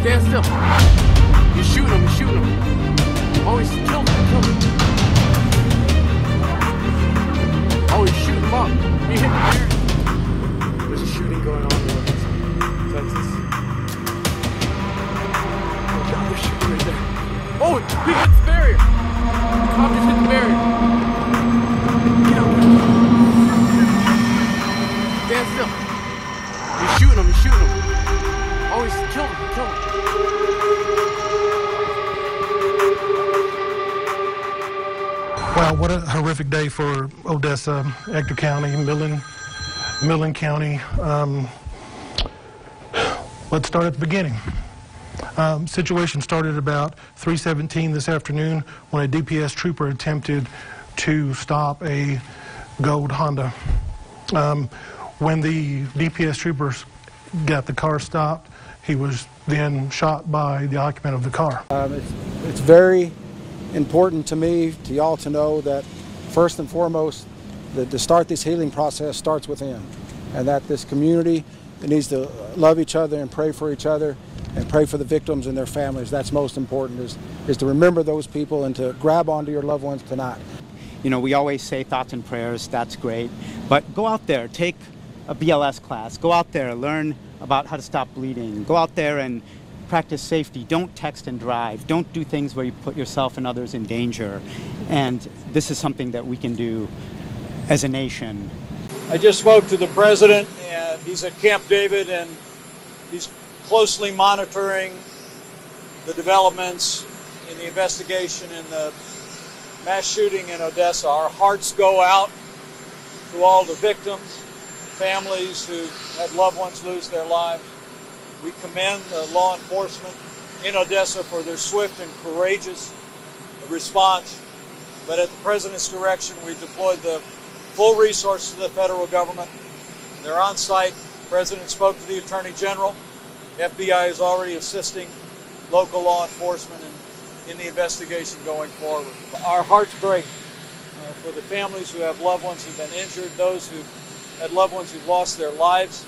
Stand still. You're shooting him, you're shooting him. Oh, he's killed him, killed him. Oh, he's shooting him up. He hit the barrier. There's a shooting going on in Odessa, Texas. Oh God, they're shooting right there. Oh, he hit the barrier. The cop just hit the barrier. Get up. Stand still. You're shooting him, you're shooting him. Oh, he's killed him, killed him. Wow, what a horrific day for Odessa, Ector County, Midland County. Let's start at the beginning. Situation started about 3:17 this afternoon when a DPS trooper attempted to stop a gold Honda. When the DPS troopers got the car stopped, he was then shot by the occupant of the car. It's very important to me, to y'all, to know that first and foremost, to start this healing process starts within, and that this community needs to love each other and pray for each other and pray for the victims and their families. That's most important, is to remember those people and to grab onto your loved ones tonight. You know, we always say thoughts and prayers, that's great, but go out there, take a BLS class, go out there, learn about how to stop bleeding, go out there and practice safety. Don't text and drive. Don't do things where you put yourself and others in danger. And this is something that we can do as a nation. I just spoke to the president, and he's at Camp David, and he's closely monitoring the developments in the investigation in the mass shooting in Odessa. Our hearts go out to all the victims, families who had loved ones lose their lives. We commend the law enforcement in Odessa for their swift and courageous response. But at the President's direction, we deployed the full resources of the federal government. They're on site. The President spoke to the Attorney General. The FBI is already assisting local law enforcement in the investigation going forward. Our hearts break for the families who have loved ones who've been injured, those who had loved ones who've lost their lives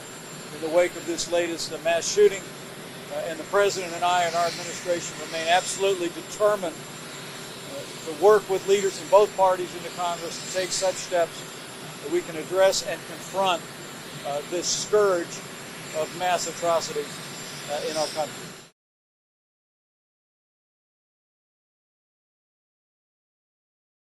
in the wake of this latest mass shooting, and the President and I and our administration remain absolutely determined to work with leaders in both parties in the Congress to take such steps that we can address and confront this scourge of mass atrocities in our country.